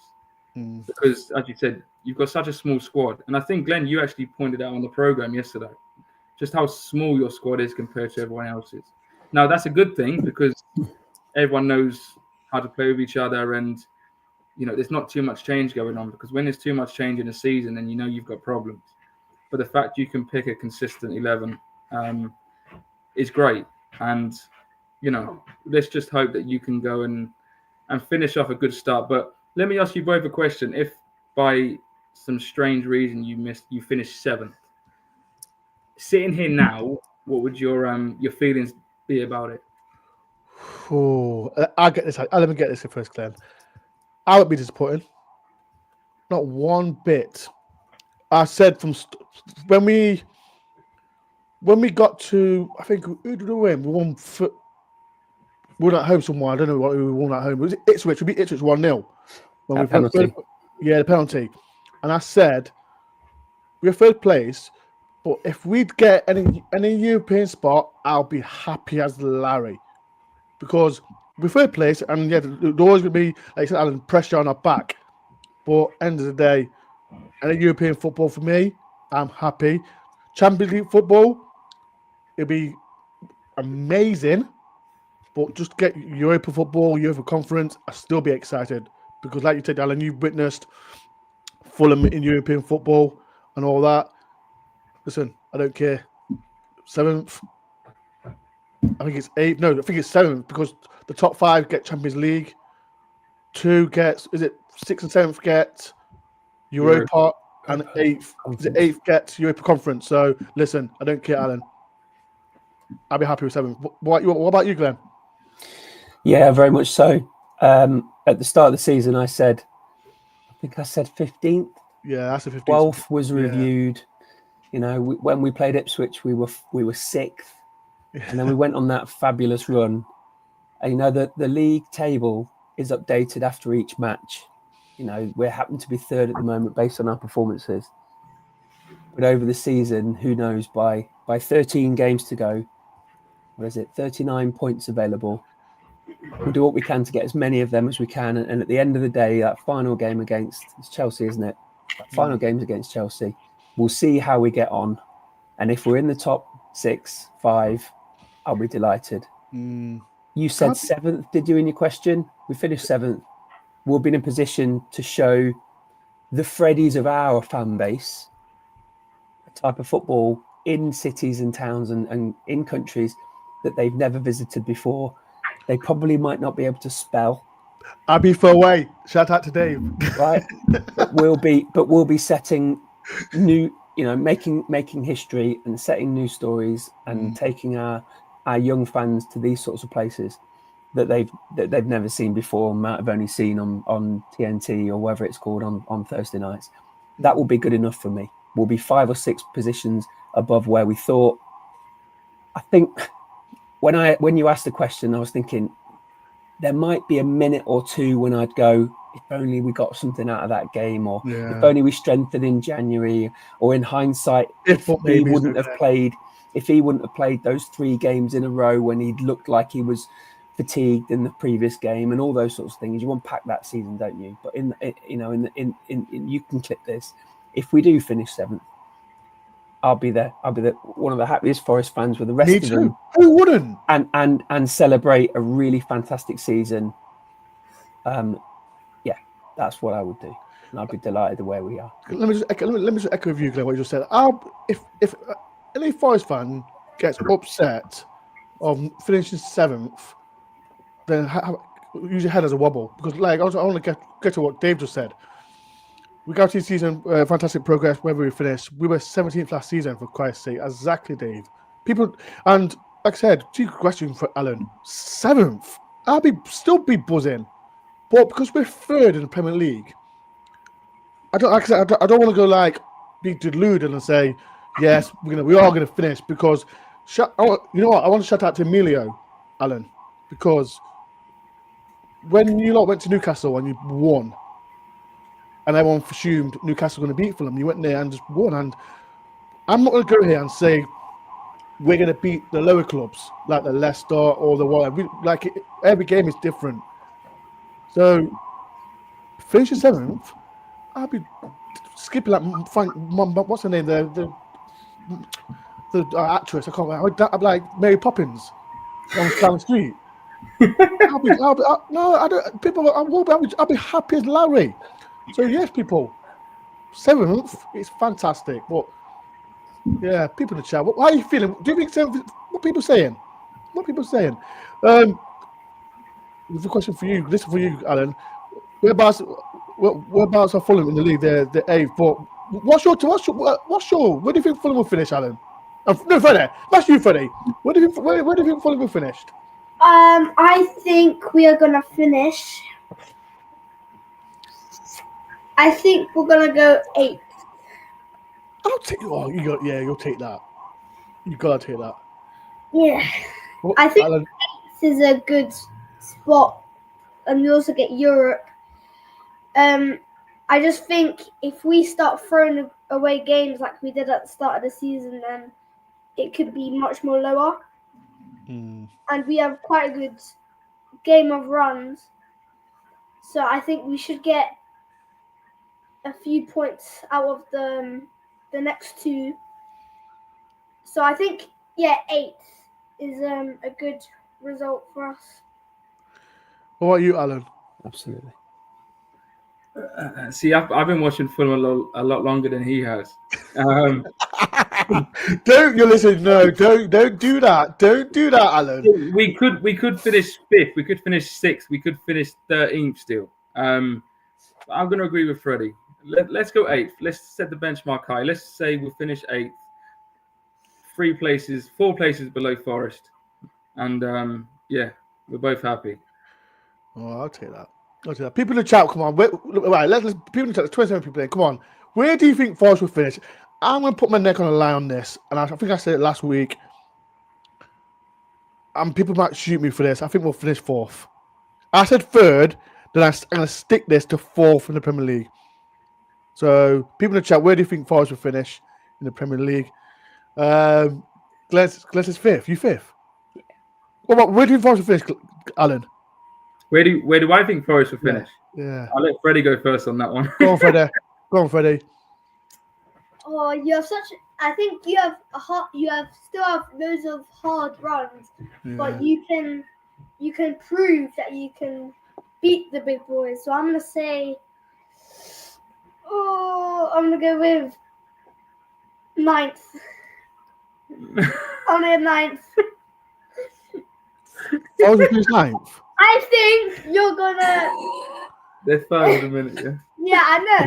Because, as you said, you've got such a small squad. And I think, Glenn, you actually pointed out on the program yesterday just how small your squad is compared to everyone else's. Now, that's a good thing because everyone knows how to play with each other, and there's not too much change going on, because when there's too much change in a season, then you've got problems. But the fact you can pick a consistent 11 is great. And, let's just hope that you can go and finish off a good start. But let me ask you both a question. If by some strange reason you finished 7th, sitting here now, what would your feelings be about it? Oh, I'll get this. Let me get this first, Glenn. I would be disappointed. Not one bit. I said from when we got to, I think, who did we win? We won. We were at home somewhere. I don't know what we won at home. It was Ipswich. We beat Ipswich 1-0. Penalty. The penalty. And I said, we're third place, But if we'd get any European spot, I'll be happy as Larry. Because we're third place, and yeah, there's always going to be, like I said, Alan, pressure on our back. But end of the day, any European football for me, I'm happy. Champions League football, it'll be amazing. But just get Europa football, Europa Conference, I'll still be excited. Because like you said, Alan, you've witnessed Fulham in European football and all that. Listen, I don't care. 7th. I think it's 8th. No, I think it's 7th because the top 5 get Champions League. 2 gets, is it 6th and 7th get Europa, and 8th, is it 8th gets Europa Conference. So listen, I don't care, Alan. I'll be happy with 7th. What about you, Glenn? Yeah, very much so. At the start of the season, I said 15th. Yeah, that's a 15th. 12th was reviewed. You know, when we played Ipswich, we were 6th, and then we went on that fabulous run. And you know, the league table is updated after each match. You know, we happen to be 3rd at the moment based on our performances. But over the season, who knows? By 13 games to go, what is it? 39 points available. We'll do what we can to get as many of them as we can. And at the end of the day, that final game against Chelsea, isn't it? That final game's against Chelsea. We'll see how we get on. And if we're in the top 6, 5, I'll be delighted. You said 7th, did you, in your question? We finished 7th. We'll be in a position to show the Freddies of our fan base a type of football in cities and towns and in countries that they've never visited before. They probably might not be able to spell. I'll be far away. Shout out to Dave. Right. But we'll be setting new, you know, making history and setting new stories and taking our young fans to these sorts of places that they've never seen before, might have only seen on TNT or whatever it's called on Thursday nights. That will be good enough for me. We'll be 5 or 6 positions above where we thought. I think when you asked the question, I was thinking there might be a minute or two when I'd go, if only we got something out of that game, or if only we strengthened in January, or in hindsight, if he wouldn't have played those 3 games in a row when he looked like he was fatigued in the previous game, and all those sorts of things. You unpack that season, don't you? But in you can clip this. If we do finish 7th, I'll be there. I'll be one of the happiest Forest fans with the rest of them. Who wouldn't? And celebrate a really fantastic season. That's what I would do, and I'd be delighted where we are. Let me just echo with you, Glenn, what you just said. If any Forest fan gets upset of finishing 7th, then use your head as a wobble, because like I want to get to what Dave just said. We got to season fantastic progress wherever we finished. We were 17th last season, for Christ's sake. Exactly, Dave. People, and like I said, cheeky question for Alan. 7th, I'll still be buzzing, but because we're 3rd in the Premier League, I don't want to go like be deluded and say yes, we are gonna finish, because you know what? I want to shout out to Emilio, Alan, because when you lot went to Newcastle and you won, and everyone assumed Newcastle were going to beat Fulham, you went there and just won. And I'm not going to go here and say we're going to beat the lower clubs like the Leicester or the whatever. Every game is different. So finishing 7th, I'll be skipping like what's her name? The actress. I can't remember. I'm like Mary Poppins on down the street. I'll be happy as Larry. So yes, people, 7th is fantastic. But yeah, people in the chat, how are you feeling? Do you think 7th? What people saying? The question for you, this is for you, Alan. Whereabouts are Fulham in the league? They're 8th. But what's your? Where do you think Fulham will finish, Alan? No, Freddie. That's you, Freddie. Where do you think Fulham will finish? I think we are gonna finish. I think we're gonna go 8th. I'll take. Oh, you'll take that. You gotta take that. Yeah, I think 8th is a good spot, and we also get Europe. I just think if we start throwing away games like we did at the start of the season, then it could be much more lower. Mm. And we have quite a good game of runs. So I think we should get a few points out of the next two. So I think, 8 is a good result for us. What about you, Alan? Absolutely. See, I've been watching Fulham a lot longer than he has. Don't you listen? No, don't do that. Don't do that, Alan. We could finish 5th. We could finish 6th. We could finish 13th still. I'm going to agree with Freddie. Let's go 8th. Let's set the benchmark high. Let's say we'll finish 8th. 4 places below Forest, and we're both happy. Oh, I'll take that. People in the chat, come on. Right, let's people in the chat. 27 people in. Come on. Where do you think Forest will finish? I'm going to put my neck on the line on this, and I think I said it last week. And people might shoot me for this. I think we'll finish 4th. I said 3rd, then I'm going to stick this to 4th in the Premier League. So, people in the chat, where do you think Forest will finish in the Premier League? Glenn is 5th. You 5th? Where do you think Forest will finish, Alan? Where do I think Forest will finish? Yeah. I'll let Freddie go first on that one. Go on, Freddie. Go on, Freddie. Oh, you have I think you still have loads of hard runs, but you can prove that you can beat the big boys. So I'm gonna say, I'm gonna go with 9th. I'm gonna go 9th. Forest will finish 9th. I think you're gonna. They're 3rd in a minute, yeah. Yeah, I know.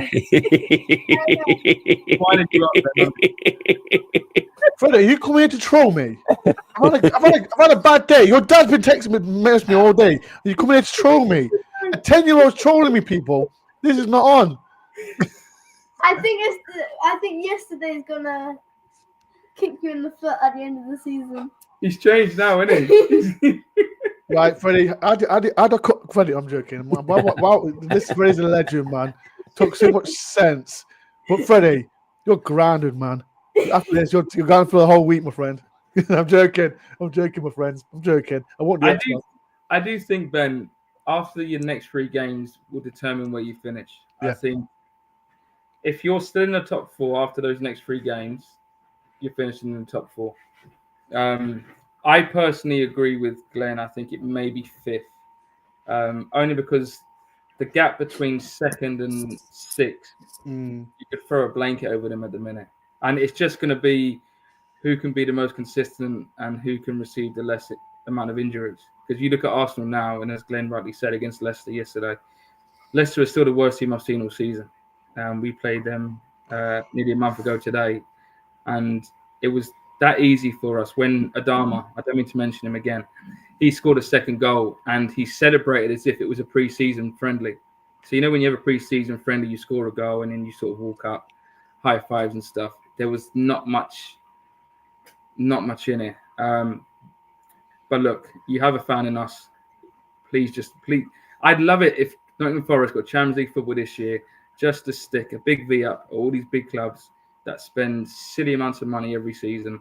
Why did you up there? Freddie, you come here to troll me? I've had a bad day. Your dad's been texting me, messaging me all day. You come here to troll me? A 10-year-old's trolling me, people. This is not on. I think yesterday's gonna kick you in the foot at the end of the season. He's changed now, isn't he? Right, Freddie. Freddie, I'm joking. Wow, this Freddie's a legend, man. Took so much sense. But Freddie, you're grounded, man. After this, you're going for the whole week, my friend. I'm joking, my friends. I'm joking. I won't do that. I do think, Ben, after your next 3 games will determine where you finish. Yeah. I think if you're still in the top 4 after those next 3 games, you're finishing in the top 4. I personally agree with Glenn. I think it may be 5th, only because the gap between 2nd and 6th, you could throw a blanket over them at the minute. And it's just going to be who can be the most consistent and who can receive the less amount of injuries. Because you look at Arsenal now, and as Glenn rightly said against Leicester yesterday, Leicester is still the worst team I've seen all season. We played them nearly a month ago today, and it was that easy for us when Adama, I don't mean to mention him again, he scored a 2nd goal and he celebrated as if it was a pre-season friendly. So, you know, when you have a pre-season friendly, you score a goal and then you sort of walk up, high fives and stuff. There was not much in it. But look, you have a fan in us. Please. I'd love it if Nottingham Forest got Champions League football this year, just to stick a big V up all these big clubs that spend silly amounts of money every season.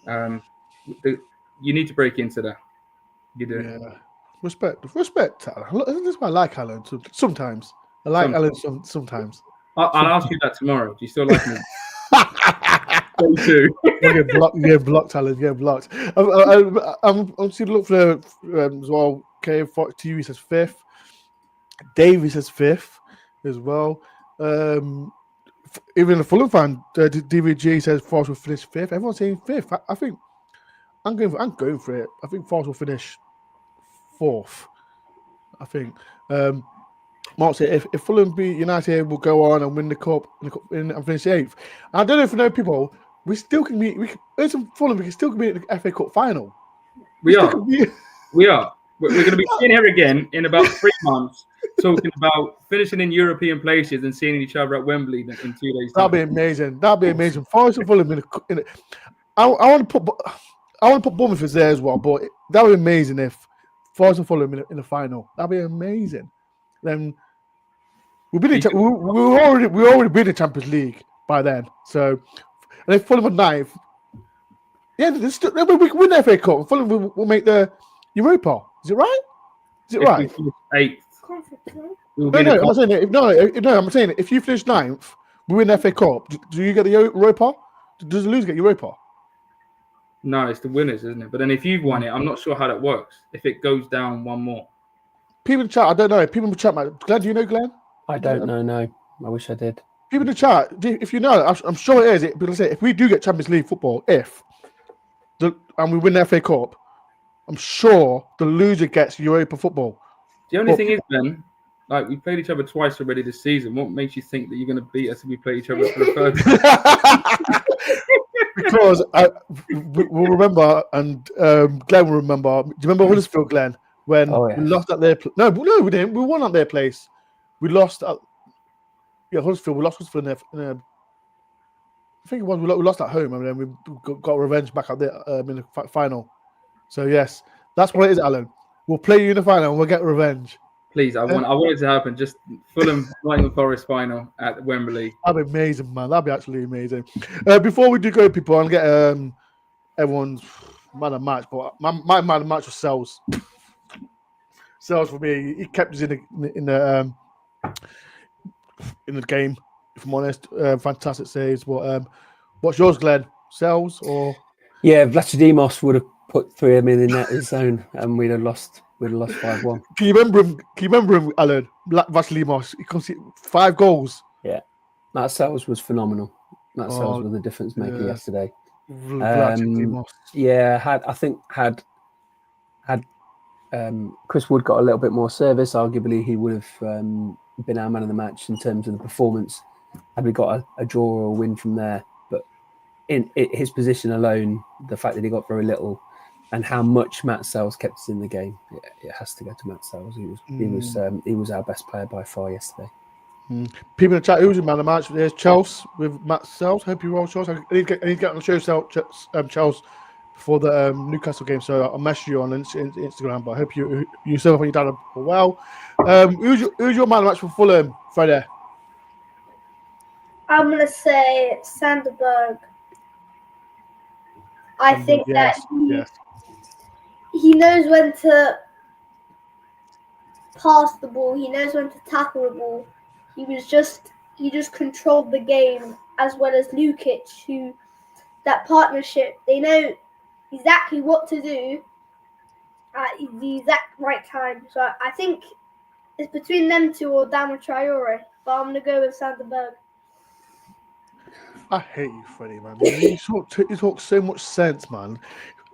You need to break into that. You do. Yeah. Respect. Alan. This is why I like Alan. Sometimes I like Alan. Sometimes. I'll ask you that tomorrow. Do you still like me? Me too. You get blocked, Alan. You get blocked. I'm seeing look for as well. Okay, TV says 5th. Davey says 5th as well. Even the Fulham fan, DVG says Forest will finish 5th. Everyone's saying 5th. I think I'm going for it. I think Forest will finish 4th. I think. Mark said if Fulham beat United, we'll go on and win the cup and finish 8th. I don't know if you know people. We still can be. Fulham. We can still be in the FA Cup final. We are. We're going to be in here again in about 3 months, talking about finishing in European places and seeing each other at Wembley in 2 days. That'd be amazing. Forest and Fulham I want to put Bournemouth there as well, but that would be amazing if Forest and Fulham in the final. That'd be amazing. Then we've been in, we already been in Champions League by then. So, and if Fulham are ninth, yeah, we can win the FA Cup. Fulham will make the Europa. Is it right? Is it If right? we finish eighth, we'll No, be in the I'm cup. saying I'm saying if you finish ninth, we win the FA Cup. Do you get the Europa? Does the loser get Europa? No, it's the winners, isn't it? But then if you've won it, I'm not sure how that works. If it goes down one more. People in the chat, I don't know. People in the chat, man. Glenn, do you know Glenn? I don't know. No, I wish I did. People in the chat, if you know, I'm sure it is. Because if we do get Champions League football, and we win the FA Cup, I'm sure the loser gets Europa football. The only thing is, Ben, like we played each other twice already this season. What makes you think that you're going to beat us if we play each other for the third time? Because we'll remember, and Glenn will remember. Do you remember Huddersfield, Glenn, when we lost at their place? No, we didn't. We won at their place. We lost at Huddersfield. We lost Huddersfield in a I think it was we lost at home, and then we got revenge back at the in the final. So yes, that's what it is, Alan. We'll play you in the final, and we'll get revenge. Please, I want it to happen. Just Fulham Nottingham Forest final at Wembley. That'd be amazing, man. That'd be absolutely amazing. Before we do go, people, I'll get everyone's man of match, but my man of match was Sells. Sells for me, he kept us in the game. If I'm honest, fantastic saves. But what's yours, Glenn? Sells or? Yeah, Vlachodimos would have put 3 of them in that zone, and we'd have lost 5-1. Can you remember him, Alan? Vlachodimos. He comes 5 goals. Yeah, that Sells was phenomenal. That Sells was the difference maker yesterday. Yeah, had Chris Wood got a little bit more service, arguably he would have been our man of the match in terms of the performance. Had we got a draw or a win from there, but in his position alone, the fact that he got very little, and how much Matt Sells kept us in the game, it has to go to Matt Sells. He was our best player by far yesterday. People in the chat, who's your man of the match? There's Chelsea with Matt Sells. Hope you're well, Chelsea. I need to get on the show, Chelsea, before the Newcastle game. So I'll message you on Instagram. But I hope you yourself and your dad are well. Who's your man of the match for Fulham, Friday? I'm gonna say Sanderberg. I think that he knows when to pass the ball. He knows when to tackle the ball. He just controlled the game as well as Lukic, who that partnership, they know exactly what to do at the exact right time. So I think it's between them two or Dama Traore, but I'm gonna go with Sanderberg. I hate you, Freddie, man. You talk so much sense, man.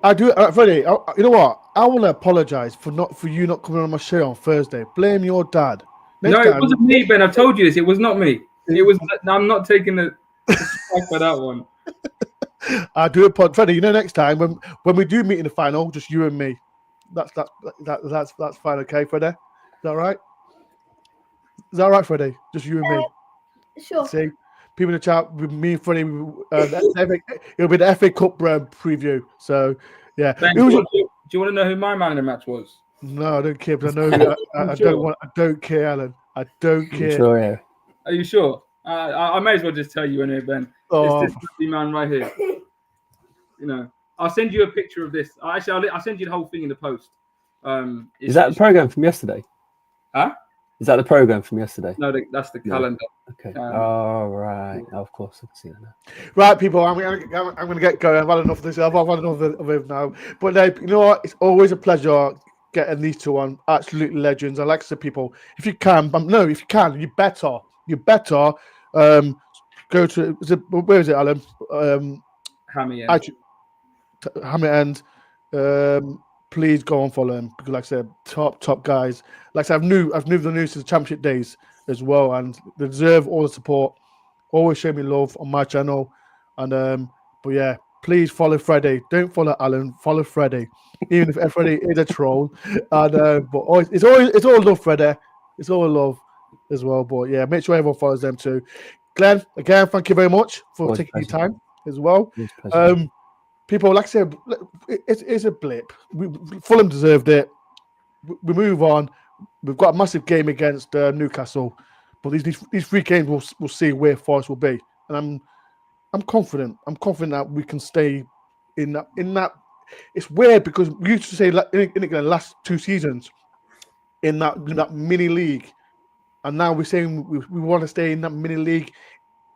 I do, Freddie. You know what? I want to apologize for you not coming on my show on Thursday. Blame your dad. It wasn't me, Ben. I've told you this. It was not me. It was. I'm not taking the strike for that one. I do apologize, Freddie. Next time when we do meet in the final, just you and me. That's fine, okay, Freddie? Is that right? Is that right, Freddie? Just you and me. Sure. See, people in the chat with me and Freddie. It'll be the FA Cup preview. So yeah. Ben, do you want to know who my man in the match was? No, I don't care. But I know I don't care, Alan. I don't care. Sure, yeah. Are you sure? I may as well just tell you anyway, Ben. It's this man right here. I'll send you a picture of this. I'll send you the whole thing in the post. Is that the program from yesterday? Huh? Is that the program from yesterday? No, that's the calendar. Okay. Right. Of course, I can see that now. Right, people. I'm going to get going. I've had enough of this. I've had enough of it now. But you know what? It's always a pleasure getting these two on. Absolute legends. I like to say, people, if you can, you better go to. Where is it, Alan? Hammy End. Hammy End. Please go and follow him because, like I said, top guys. Like I said, I've moved the news to the Championship days as well, and they deserve all the support. Always show me love on my channel, and but yeah, please follow Freddie. Don't follow Alan. Follow Freddie, even if Freddie is a troll. And but it's all love, Freddie. It's all love as well. But yeah, make sure everyone follows them too. Glenn, again, thank you very much for taking your time as well. People, like I said, it's a blip. Fulham deserved it. We move on. We've got a massive game against Newcastle. But these 3 games, we'll see where Forest will be, and I'm confident. I'm confident that we can stay in that. It's weird because we used to say in the last 2 seasons in that mini league, and now we're saying we want to stay in that mini league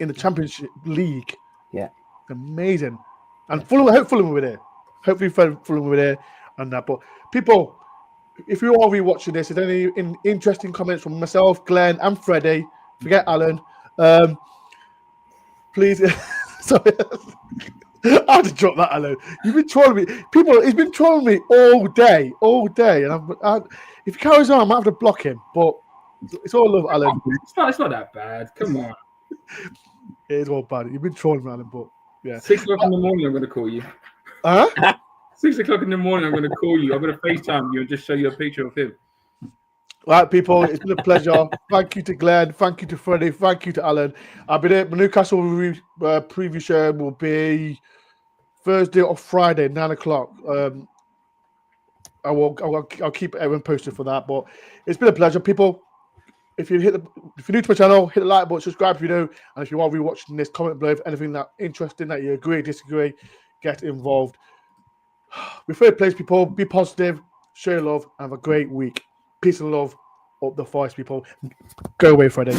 in the Championship League. Yeah, amazing. And Fulham, I hope Fulham were there. Hopefully, Fulham were there and that. But people, if you are rewatching this, if there's any interesting comments from myself, Glenn, and Freddie, forget Alan. Please, sorry. I had to drop that, Alan. You've been trolling me. People, he's been trolling me all day. And if he carries on, I might have to block him. But it's all love, Alan. It's not that bad. Come on. It is all bad. You've been trolling me, Alan, but yeah. 6 o'clock in the morning, I'm going to call you. Huh? 6 o'clock in the morning, I'm going to call you. I'm going to FaceTime you and just show you a picture of him. Right, people, it's been a pleasure. Thank you to Glenn. Thank you to Freddie. Thank you to Alan. I'll be there. My Newcastle preview show will be Thursday or Friday, 9 o'clock. I'll keep everyone posted for that. But it's been a pleasure, people. If you're new to my channel, hit the like button, subscribe if you know, and if you are rewatching this, comment below if anything that interesting that you agree, disagree, get involved. We're third place, people. Be positive, show love, and have a great week. Peace and love up the Forest, people. Go away, Friday.